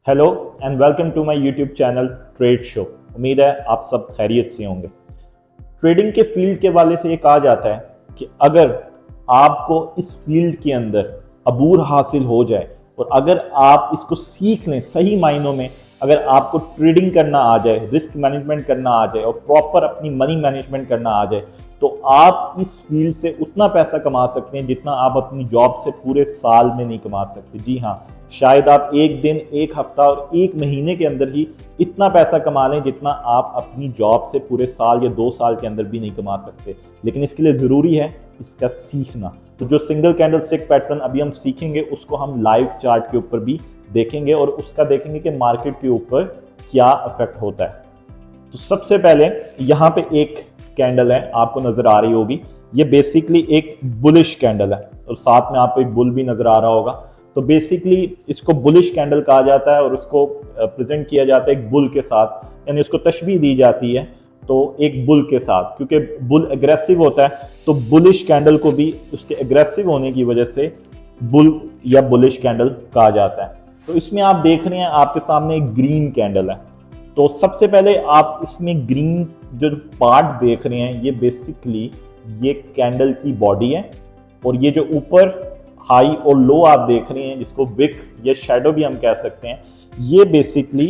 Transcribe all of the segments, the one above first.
Hello and welcome to my YouTube channel trade show. उम्मीद है आप सब खैरियत से होंगे। ट्रेडिंग के फील्ड के वाले से ये कहा जाता है कि अगर आपको इस फील्ड के अंदर अबूर हासिल हो जाए और अगर आप इसको सीख लें सही मायनों में, अगर आपको ट्रेडिंग करना आ जाए, रिस्क मैनेजमेंट करना आ जाए और प्रॉपर अपनी मनी मैनेजमेंट करना आ जाए, तो आप इस फील्ड से उतना पैसा कमा सकते हैं जितना आप अपनी जॉब से पूरे साल में नहीं कमा सकते। जी हाँ, शायद आप एक दिन, एक हफ्ता और एक महीने के अंदर ही इतना पैसा कमा लें जितना आप अपनी जॉब से पूरे साल या 2 साल के अंदर भी नहीं कमा सकते। लेकिन इसके लिए ज़रूरी है इसका सीखना। तो जो सिंगल कैंडल स्टिक पैटर्न अभी हम सीखेंगे उसको हम लाइव चार्ट के ऊपर भी देखेंगे और उसका देखेंगे कि मार्केट के ऊपर क्या इफेक्ट होता है। तो सबसे पहले यहाँ पे एक कैंडल है, आपको नजर आ रही होगी। ये बेसिकली एक बुलिश कैंडल है और साथ में आपको एक बुल भी नजर आ रहा होगा। तो बेसिकली इसको बुलिश कैंडल कहा जाता है और उसको प्रेजेंट किया जाता है एक बुल के साथ, यानी उसको तशबीह दी जाती है तो एक बुल के साथ, क्योंकि बुल एग्रेसिव होता है तो बुलिश कैंडल को भी उसके एग्रेसिव होने की वजह से बुल या बुलिश कैंडल कहा जाता है। तो इसमें आप देख रहे हैं आपके सामने एक ग्रीन कैंडल है। तो सबसे पहले आप इसमें ग्रीन जो पार्ट देख रहे हैं ये बेसिकली ये कैंडल की बॉडी है और ये जो ऊपर हाई और लो आप देख रहे हैं जिसको विक या शैडो भी हम कह सकते हैं, ये बेसिकली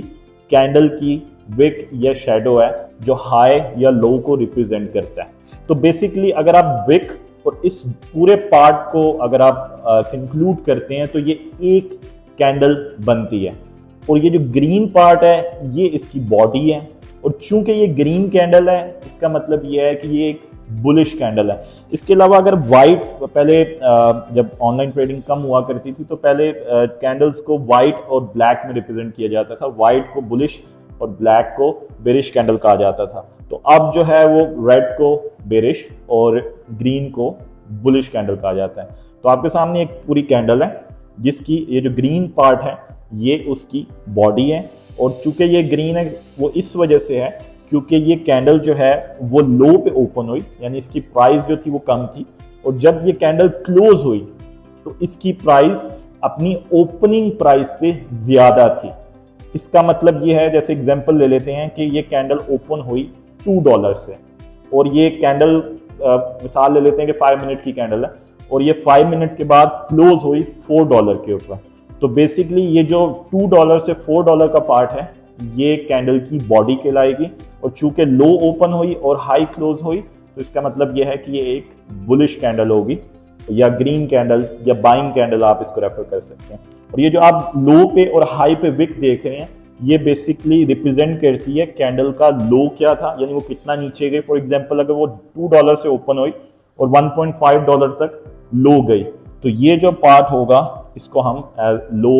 कैंडल की विक या शैडो है जो हाई या लो को रिप्रेजेंट करता है। तो बेसिकली अगर आप विक और इस पूरे पार्ट को अगर आप कंक्लूड करते हैं तो ये एक कैंडल बनती है और ये जो ग्रीन पार्ट है ये इसकी बॉडी है। और चूंकि ये ग्रीन कैंडल है इसका मतलब ये है कि ये एक बुलिश कैंडल है। इसके अलावा अगर वाइट, पहले जब ऑनलाइन ट्रेडिंग कम हुआ करती थी तो पहले कैंडल्स को वाइट और ब्लैक में रिप्रेजेंट किया जाता था। वाइट को बुलिश और ब्लैक को बेरिश कैंडल कहा जाता था। तो अब जो है वो रेड को बेरिश और ग्रीन को बुलिश कैंडल कहा जाता है। तो आपके सामने एक पूरी कैंडल है जिसकी ये जो ग्रीन पार्ट है ये उसकी बॉडी है। और चूंकि ये ग्रीन है वो इस वजह से है क्योंकि ये कैंडल जो है वो लो पे ओपन हुई, यानी इसकी प्राइस जो थी वो कम थी और जब ये कैंडल क्लोज हुई तो इसकी प्राइस अपनी ओपनिंग प्राइस से ज्यादा थी। इसका मतलब ये है, जैसे एग्जांपल ले लेते हैं कि ये कैंडल ओपन हुई $2 से और ये कैंडल मिसाल ले लेते हैं कि 5 मिनट की कैंडल है और ये 5 मिनट के बाद क्लोज हुई $4 के ऊपर। तो बेसिकली ये जो $2 से $4 का पार्ट है ये कैंडल की बॉडी कहलाएगी और चूंकि लो ओपन हुई और हाई क्लोज हुई तो इसका मतलब यह है कि ये एक बुलिश कैंडल होगी या ग्रीन कैंडल या बाइंग कैंडल आप इसको रेफर कर सकते हैं। और ये जो आप लो पे और हाई पे विक देख रहे हैं ये बेसिकली रिप्रेजेंट करती है कैंडल का लो क्या था, यानी वो कितना नीचे गई। फॉर एग्जांपल अगर वो $2 से ओपन हुई और $1.5 तक लो गई तो ये जो पार्ट होगा इसको हम लो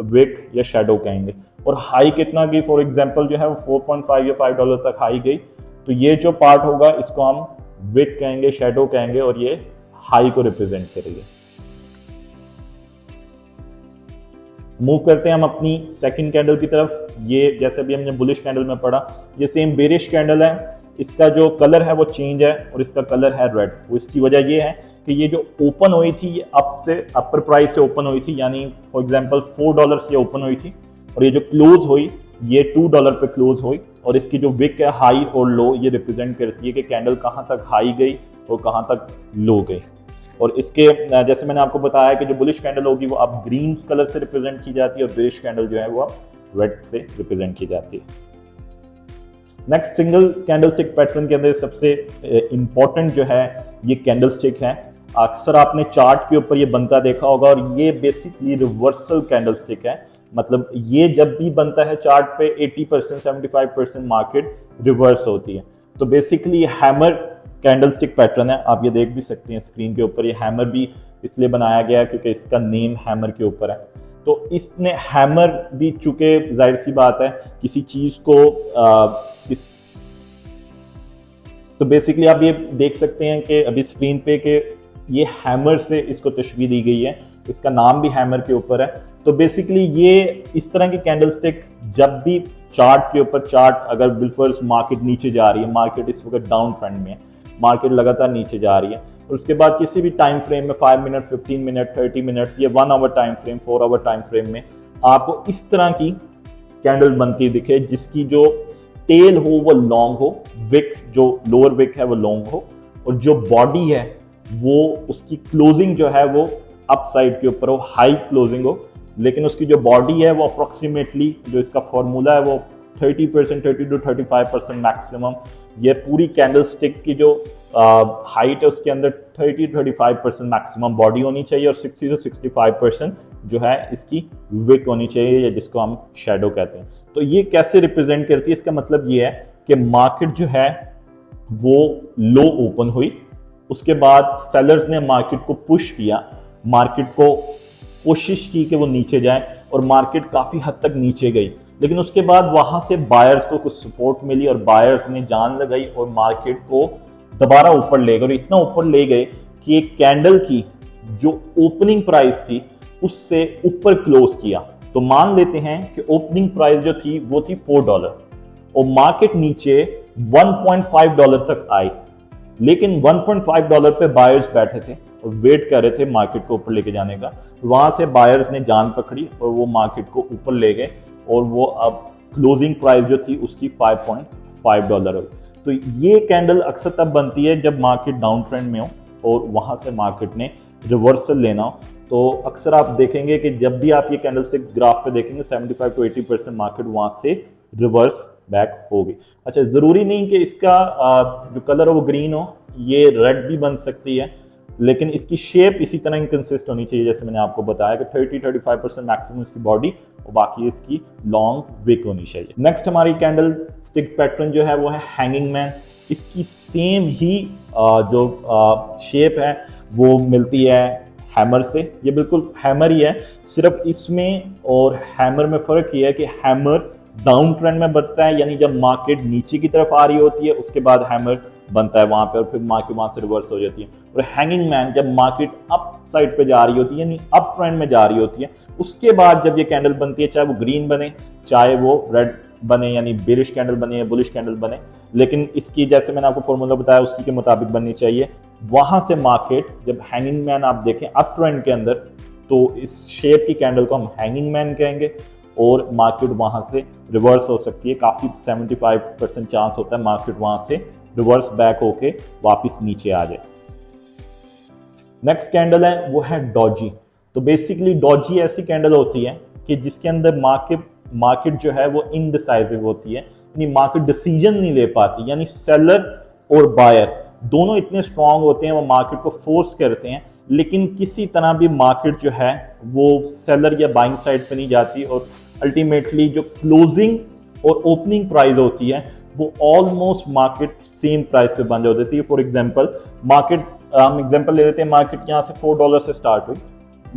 विक या शैडो कहेंगे। और हाई कितना गई, फॉर एग्जांपल जो है वो 4.5 या $5 तक हाई गई तो ये जो पार्ट होगा इसको हम विक कहेंगे, शैडो कहेंगे और ये हाई को रिप्रेजेंट करेंगे। मूव करते हैं हम अपनी सेकंड कैंडल की तरफ। ये जैसे अभी हमने बुलिश कैंडल में पढ़ा, ये सेम बेरिश कैंडल है। इसका जो कलर है वो चेंज है और इसका कलर है रेड। वो इसकी वजह ये है कि ये जो ओपन हुई थी ये अपर प्राइस से ओपन हुई थी, यानी फॉर एग्जांपल $4 से ओपन हुई थी और ये जो क्लोज हुई ये $2 पे क्लोज हुई और इसकी जो विक है हाई और लो ये रिप्रेजेंट करती है कि कैंडल कहाँ तक हाई गई और कहाँ तक लो गई। और इसके जैसे मैंने आपको बताया कि जो बुलिश कैंडल होगी वो अब ग्रीन कलर से रिप्रेजेंट की जाती है और बेरिश कैंडल जो है वो अब रेड से रिप्रेजेंट की जाती है। Next single candle stick pattern के अंदर सबसे इंपॉर्टेंट जो है ये कैंडल स्टिक है। अक्सर आपने चार्ट के ऊपर ये बनता देखा होगा और ये बेसिकली रिवर्सल कैंडल स्टिक है। मतलब ये जब भी बनता है चार्ट पे 80% 75% मार्केट रिवर्स होती है। तो basically hammer candle stick pattern है, आप ये देख भी सकते हैं स्क्रीन के ऊपर। ये हैमर भी इसलिए बनाया गया क्योंकि इसका नेम हैमर के ऊपर है। तो इसने हैमर भी, चूंकि जाहिर सी बात है किसी चीज को तो बेसिकली आप ये देख सकते हैं कि अभी स्क्रीन पे कि ये हैमर से इसको तशबीह दी गई है, इसका नाम भी हैमर के ऊपर है। तो बेसिकली ये इस तरह की कैंडल स्टिक जब भी चार्ट के ऊपर, चार्ट अगर बिलफर्स मार्केट नीचे जा रही है, मार्केट इस वक्त डाउन ट्रेंड में है, मार्केट लगातार नीचे जा रही है और उसके बाद किसी भी टाइम फ्रेम में 5 मिनट, 15 मिनट, 30 मिनट्स या 1 hour time frame, 4 hour time frame में आपको इस तरह की कैंडल बनती दिखे जिसकी जो टेल हो वो लॉन्ग हो, विक जो लोअर विक है वो लॉन्ग हो, और जो बॉडी है वो उसकी क्लोजिंग जो है वो अप साइड के ऊपर हो, हाई क्लोजिंग हो, लेकिन उसकी जो बॉडी है वो अप्रोक्सीमेटली जो इसका फॉर्मूला है वो 30%, 30 to 35% मैक्सिमम, ये पूरी कैंडल स्टिक की जो हाइट है उसके अंदर 30-35% मैक्सिमम बॉडी होनी चाहिए और 60-65% जो है इसकी विक होनी चाहिए, या जिसको हम शेडो कहते हैं। तो ये कैसे रिप्रेजेंट करती है, इसका मतलब ये है कि मार्केट जो है वो लो ओपन हुई, उसके बाद सेलर्स ने मार्केट को पुश किया, मार्केट को कोशिश की कि वो नीचे जाए और मार्केट काफी हद तक नीचे गई, लेकिन उसके बाद वहां से बायर्स को कुछ सपोर्ट मिली और बायर्स ने जान लगाई और मार्केट को दोबारा ऊपर ले गए, और इतना ऊपर ले गए कि एक कैंडल की जो ओपनिंग प्राइस थी उससे ऊपर क्लोज किया। तो मान लेते हैं कि ओपनिंग प्राइस जो थी वो थी $4 और मार्केट नीचे $1.5 तक आई, लेकिन $1.5 पे बायर्स बैठे थे और वेट कर रहे थे मार्केट को ऊपर लेके जाने का। वहां से बायर्स ने जान पकड़ी और वो मार्केट को ऊपर ले गए और वो अब क्लोजिंग प्राइस जो थी उसकी $5.5 हुई। तो ये कैंडल अक्सर तब बनती है जब मार्केट डाउन ट्रेंड में हो और वहां से मार्केट ने रिवर्सल लेना हो। तो अक्सर आप देखेंगे कि जब भी आप ये कैंडल स्टिक ग्राफ पे देखेंगे 75 to 80% मार्केट वहां से रिवर्स बैक होगी। अच्छा, जरूरी नहीं कि इसका जो कलर हो वो ग्रीन हो, ये रेड भी बन सकती है, लेकिन इसकी शेप इसी तरह इनकंसिस्ट होनी चाहिए, जैसे मैंने आपको बताया कि 30-35% मैक्सिमम इसकी बॉडी और बाकी इसकी लॉन्ग विक होनी चाहिए। नेक्स्ट हमारी कैंडल स्टिक पैटर्न जो है वो है हैंगिंग मैन। इसकी सेम ही जो शेप है वो मिलती है हैमर से, ये बिल्कुल हैमर ही है, सिर्फ इसमें और हैमर में फर्क ये है कि हैमर डाउन ट्रेंड में बनता है, यानी जब मार्केट नीचे की तरफ आ रही होती है उसके बाद हैमर बनता है वहां पे और फिर मार्केट वहां से रिवर्स हो जाती है। और हैंगिंग मैन जब मार्केट अप साइड पे जा रही होती है, यानी अप ट्रेंड में जा रही होती है, उसके बाद जब ये कैंडल बनती है, चाहे वो ग्रीन बने चाहे वो रेड बने, यानी बेरिश कैंडल बने या बुलिश कैंडल बने, लेकिन इसकी जैसे मैंने आपको फॉर्मूला बताया उसी के मुताबिक बननी चाहिए। वहां से मार्केट जब हैंगिंग मैन आप देखें अप ट्रेंड के अंदर, तो इस शेप की कैंडल को हम हैंगिंग मैन कहेंगे और मार्केट वहां से रिवर्स हो सकती है। काफी 75% चांस होता है मार्केट वहां से रिवर्स बैक होके वापस नीचे आ जाए। नेक्स्ट कैंडल है वो है डॉजी। तो बेसिकली डॉजी ऐसी कैंडल होती है कि जिसके अंदर मार्केट जो है वो इनडिसाइसिव होती है, यानी मार्केट डिसीजन नहीं ले पाती, यानी सेलर और बायर दोनों इतने स्ट्रांग होते हैं, वो मार्केट को फोर्स करते हैं, लेकिन किसी तरह भी मार्केट जो है वो सेलर या बाइंग साइड पे नहीं जाती और अल्टीमेटली जो क्लोजिंग और ओपनिंग प्राइस होती है वो ऑलमोस्ट मार्केट सेम प्राइस पे बंद हो जाती है। फॉर एग्जांपल मार्केट, हम एग्जांपल ले लेते हैं, मार्केट यहाँ से $4 से स्टार्ट हुई,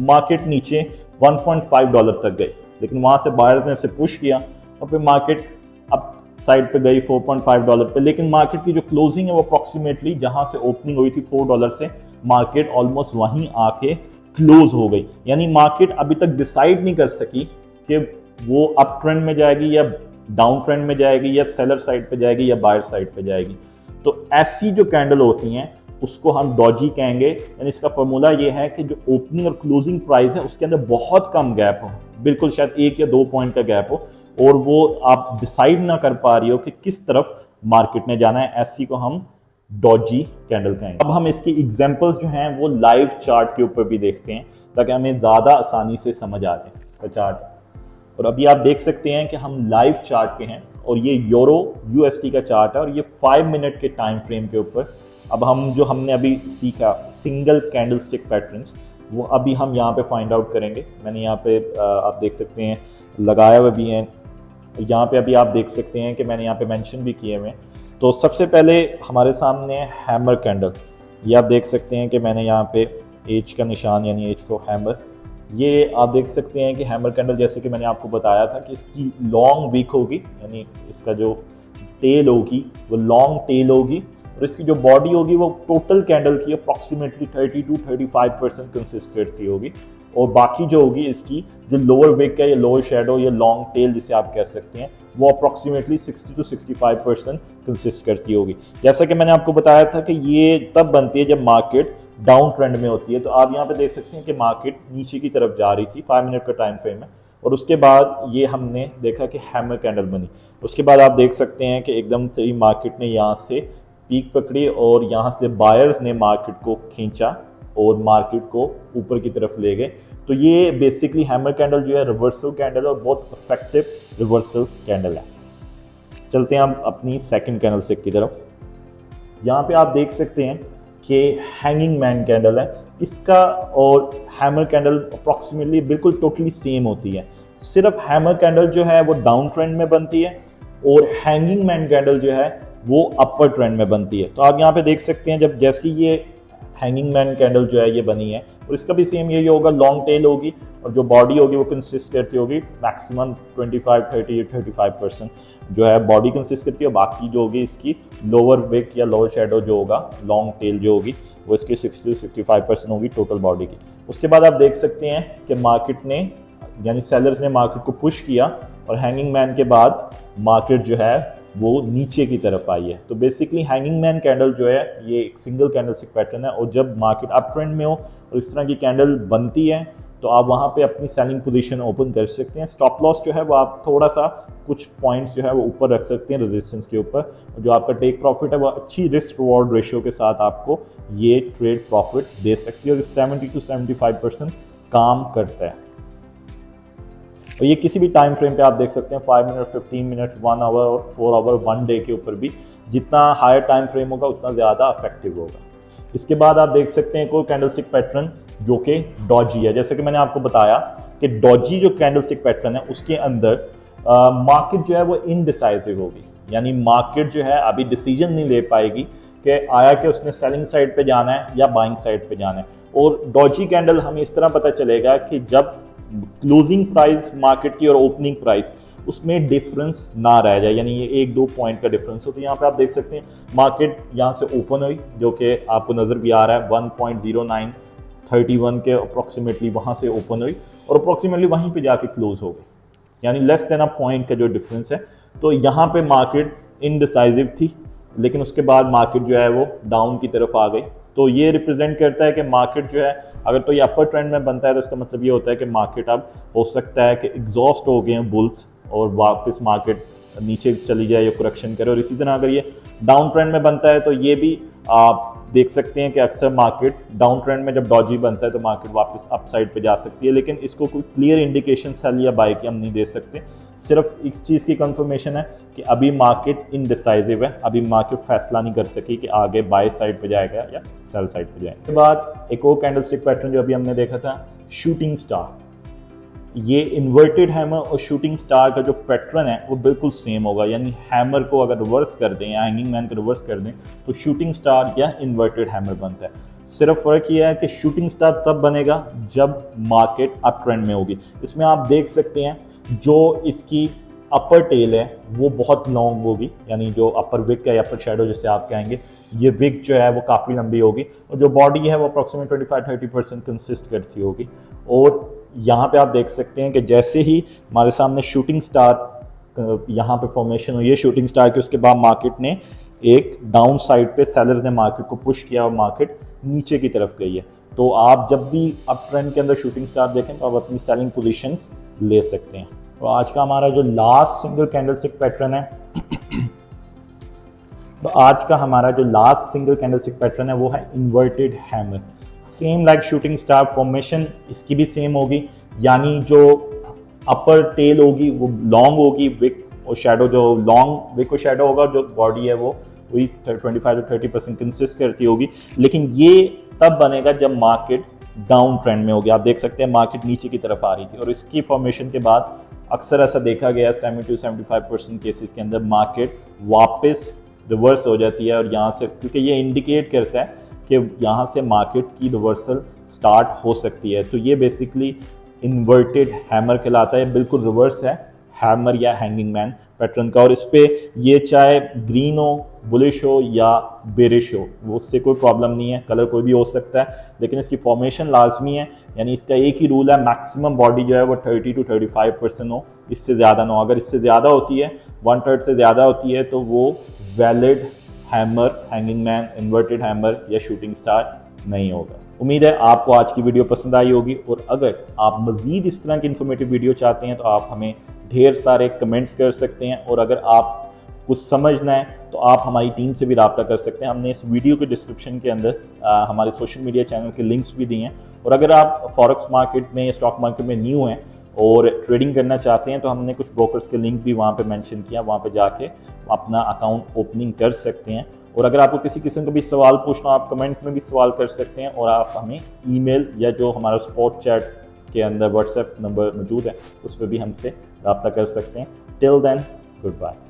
मार्केट नीचे $1.5 तक गई, लेकिन वहां से बायर्स ने इसे पुश किया और फिर मार्केट अप साइड पे गई $4.5 पे, लेकिन मार्केट की जो क्लोजिंग है वो अप्रोक्सीमेटली जहां से ओपनिंग हुई थी $4 से, मार्केट ऑलमोस्ट वहीं आके क्लोज हो गई। यानी मार्केट अभी तक डिसाइड नहीं कर सकी कि वो अप ट्रेंड में जाएगी या डाउन ट्रेंड में जाएगी या सेलर साइड पे जाएगी या बायर साइड पे जाएगी। तो ऐसी जो कैंडल होती हैं उसको हम डॉजी कहेंगे, यानी इसका फॉर्मूला ये है कि जो ओपनिंग और क्लोजिंग प्राइस है उसके अंदर बहुत कम गैप हो, बिल्कुल शायद 1 या 2 पॉइंट का गैप हो और वो आप डिसाइड ना कर पा रही हो कि किस तरफ मार्केट ने जाना है, ऐसी को हम डॉजी कैंडल कहेंगे। अब हम इसकी एग्जांपल्स जो हैं वो लाइव चार्ट के ऊपर भी देखते हैं ताकि हमें ज़्यादा आसानी से समझ आ जाए इसका चार्ट। और अभी आप देख सकते हैं कि हम लाइव चार्ट पे हैं और ये यूरो USD का चार्ट है और ये 5 मिनट के टाइम फ्रेम के ऊपर। अब हम जो हमने अभी सीखा सिंगल कैंडल स्टिक पैटर्न्स, वो अभी हम यहाँ पे फाइंड आउट करेंगे। मैंने यहाँ पे आप देख सकते हैं लगाया हुआ भी हैं, यहाँ पे अभी आप देख सकते हैं कि मैंने यहाँ पे मेंशन भी किए हुए। तो सबसे पहले हमारे सामने हैमर कैंडल, ये आप देख सकते हैं कि मैंने यहाँ पे एच का निशान यानी एच फॉर हैमर, ये आप देख सकते हैं कि हैमर कैंडल जैसे कि मैंने आपको बताया था कि इसकी लॉन्ग वीक होगी, यानी इसका जो टेल होगी वो लॉन्ग टेल होगी और इसकी जो बॉडी होगी वो टोटल कैंडल की अप्रॉक्सीमेटली 30 to 35% कंसिस्ट करती होगी और बाकी जो होगी इसकी जो लोअर विक है या लोअर शेडो या लॉन्ग टेल जिसे आप कह सकते हैं वो अप्रॉक्सीमेटली 60 to 65% कंसिस्ट करती होगी। जैसा कि मैंने आपको बताया था कि ये तब बनती है जब मार्केट डाउन ट्रेंड में होती है। तो आप यहाँ पे देख सकते हैं कि मार्केट नीचे की तरफ जा रही थी, 5 मिनट का टाइम फ्रेम है और उसके बाद ये हमने देखा कि हैमर कैंडल बनी। उसके बाद आप देख सकते हैं कि एकदम से मार्केट ने यहाँ से पीक पकड़ी और यहाँ से बायर्स ने मार्केट को खींचा और मार्केट को ऊपर की तरफ ले गए। तो ये बेसिकली हैमर कैंडल जो है रिवर्सल कैंडल और बहुत इफेक्टिव रिवर्सल कैंडल है। चलते हैं हम अपनी सेकंड कैंडल स्टिक की तरफ। यहाँ पे आप देख सकते हैं कि हैंगिंग मैन कैंडल है, इसका और हैमर कैंडल अप्रॉक्सीमेटली बिल्कुल टोटली सेम होती है। सिर्फ हैमर कैंडल जो है वो डाउन ट्रेंड में बनती है और हैंगिंग मैन कैंडल जो है वो अपर ट्रेंड में बनती है। तो आप यहाँ पे देख सकते हैं जब जैसी ये हैंगिंग मैन कैंडल जो है ये बनी है और इसका भी सेम यही होगा, लॉन्ग टेल होगी और जो बॉडी होगी वो कंसिस्ट करती होगी मैक्सिमम 25-30-35% जो है बॉडी कंसिस्ट करती है। बाकी जो होगी इसकी लोअर विक या लोअर शेडो जो होगा, लॉन्ग टेल जो होगी वो इसकी 60-65% होगी टोटल बॉडी की। उसके बाद आप देख सकते हैं कि मार्केट ने यानी सेलर्स ने मार्केट को पुश किया और हैंगिंग मैन के बाद मार्केट जो है वो नीचे की तरफ आई है। तो बेसिकली हैंगिंग मैन कैंडल जो है ये एक सिंगल कैंडलस्टिक पैटर्न है और जब मार्केट अप ट्रेंड में हो और इस तरह की कैंडल बनती है तो आप वहाँ पे अपनी सेलिंग पोजीशन ओपन कर सकते हैं। स्टॉप लॉस जो है वो आप थोड़ा सा कुछ पॉइंट्स जो है वो ऊपर रख सकते हैं रेजिस्टेंस के ऊपर, और जो आपका टेक प्रॉफिट है वो अच्छी रिस्क रिवॉर्ड रेशियो के साथ आपको ये ट्रेड प्रॉफिट दे सकती है और 70-75% काम करता है। और ये किसी भी टाइम फ्रेम पे आप देख सकते हैं 5 मिनट, 15 मिनट, 1 आवर और 4 आवर, 1 डे के ऊपर भी जितना हायर टाइम फ्रेम होगा उतना ज़्यादा इफेक्टिव होगा। इसके बाद आप देख सकते हैं कोई कैंडलस्टिक पैटर्न जो कि डॉजी है। जैसे कि मैंने आपको बताया कि डॉजी जो कैंडलस्टिक पैटर्न है उसके अंदर मार्केट जो है वो इनडिसाइसिव होगी, यानी मार्केट जो है अभी डिसीजन नहीं ले पाएगी कि आया कि उसने सेलिंग साइड पे जाना है या बाइंग साइड पे जाना है। और डॉजी कैंडल हमें इस तरह पता चलेगा कि जब क्लोजिंग प्राइस मार्केट की और ओपनिंग प्राइस उसमें डिफरेंस ना रह जाए, यानी ये 1-2 पॉइंट का डिफरेंस हो। तो यहाँ पे आप देख सकते हैं मार्केट यहाँ से ओपन हुई जो कि आपको नज़र भी आ रहा है 1.0931 के अप्रॉक्सीमेटली वहाँ से ओपन हुई और अप्रॉक्सीमेटली वहीं पे जाके क्लोज हो गई, यानी लेस देन अ पॉइंट का जो डिफरेंस है। तो यहाँ पे मार्केट इनडिसाइसिव थी लेकिन उसके बाद मार्केट जो है वो डाउन की तरफ आ गई। तो ये रिप्रेजेंट करता है कि मार्केट जो है अगर तो ये अपर ट्रेंड में बनता है तो इसका मतलब ये होता है कि मार्केट अब हो सकता है कि एग्जॉस्ट हो गए हैं बुल्स और वापस मार्केट नीचे चली जाए या करेक्शन करे। और इसी तरह अगर ये डाउन ट्रेंड में बनता है तो ये भी आप देख सकते हैं कि अक्सर मार्केट डाउन ट्रेंड में जब डॉजी बनता है तो मार्केट वापस अप साइड पे जा सकती है, लेकिन इसको कोई क्लियर इंडिकेशन सेल या बाय की हम नहीं दे सकते। सिर्फ इस चीज़ की कंफर्मेशन है कि अभी मार्केट इनडिसाइसिव है, अभी मार्केट फैसला नहीं कर सकी कि आगे बाय साइड पे जाएगा या सेल साइड पे जाएगा। उसके बाद एक और कैंडलस्टिक पैटर्न जो अभी हमने देखा था शूटिंग स्टार, ये इन्वर्टेड हैमर और शूटिंग स्टार का जो पैटर्न है वो बिल्कुल सेम होगा, यानी हैमर को अगर रिवर्स कर दें या हैंगिंग मैन को रिवर्स कर दें तो शूटिंग स्टार या इन्वर्टेड हैमर बनता है। सिर्फ फर्क ये है कि शूटिंग स्टार तब बनेगा जब मार्केट अप ट्रेंड में होगी। इसमें आप देख सकते हैं जो इसकी अपर टेल है वो बहुत लॉन्ग होगी, यानी जो अपर विक है या अपर शेडो जिसे आप कहेंगे, ये विक जो है वो काफ़ी लंबी होगी और जो बॉडी है वो अप्रॉक्सीमेट 25-30% कंसिस्ट करती होगी। और यहाँ पे आप देख सकते हैं कि जैसे ही हमारे सामने शूटिंग स्टार यहाँ पे फॉर्मेशन हुई है शूटिंग स्टार की, उसके बाद मार्केट ने एक डाउन साइड पे सेलर्स ने मार्केट को पुश किया और मार्केट नीचे की तरफ गई है। तो आप जब भी अप ट्रेंड के अंदर शूटिंग स्टार देखें तो आप अपनी सेलिंग पोजीशंस ले सकते हैं। तो आज का हमारा जो लास्ट सिंगल कैंडलस्टिक पैटर्न है तो आज का हमारा जो लास्ट सिंगल कैंडलस्टिक पैटर्न है वो है inverted hammer. Same like shooting star formation इसकी भी सेम होगी, यानी जो अपर टेल होगी वो लॉन्ग होगी, विक और शेडो जो लॉन्ग विक और शेडो होगा, जो बॉडी है वो वही 25-30% कंसिस्ट करती होगी। लेकिन ये तब बनेगा जब मार्केट डाउन ट्रेंड में होगी। आप देख सकते हैं मार्केट नीचे की तरफ आ रही थी और इसकी फॉर्मेशन के बाद अक्सर ऐसा देखा गया 70-75% केसेस के अंदर मार्केट वापस रिवर्स हो जाती है और यहाँ से, क्योंकि ये इंडिकेट करता है कि यहाँ से मार्केट की रिवर्सल स्टार्ट हो सकती है। तो ये बेसिकली इन्वर्टेड हैमर कहलाता है, बिल्कुल रिवर्स है हैमर या हैंगिंग मैन पैटर्न का। और इस पे ये चाहे ग्रीन हो, बुलिश हो या बेरिश हो, वो उससे कोई प्रॉब्लम नहीं है, कलर कोई भी हो सकता है, लेकिन इसकी फॉर्मेशन लाजमी है। यानी इसका एक ही रूल है, मैक्सिमम बॉडी जो है वो 30-35% हो, इससे ज़्यादा ना हो। अगर इससे ज़्यादा होती है, 1/3 से ज़्यादा होती है तो वो valid hammer, hanging man, inverted hammer या शूटिंग स्टार नहीं होगा। उम्मीद है आपको आज की वीडियो पसंद आई होगी, और अगर आप मज़ीद इस तरह की इन्फॉर्मेटिव वीडियो चाहते हैं तो आप हमें ढेर सारे कमेंट्स कर सकते हैं, और अगर आप कुछ समझना है तो आप हमारी टीम से भी रब्ता कर सकते हैं। हमने इस वीडियो के डिस्क्रिप्शन के अंदर हमारे सोशल मीडिया चैनल के लिंक्स भी दिए हैं, और अगर आप फॉरेक्स मार्केट में, स्टॉक मार्केट में न्यू हैं और ट्रेडिंग करना चाहते हैं तो हमने कुछ ब्रोकर्स के लिंक भी वहाँ पे मेंशन किया, वहाँ पे जाके अपना अकाउंट ओपनिंग कर सकते हैं। और अगर आपको किसी किस्म का भी सवाल पूछना, आप कमेंट में भी सवाल कर सकते हैं, और आप हमें ईमेल या जो हमारा सपोर्ट चैट के अंदर व्हाट्सएप नंबर मौजूद है उस पर भी हमसे रब्ता कर सकते हैं। Till then, good bye.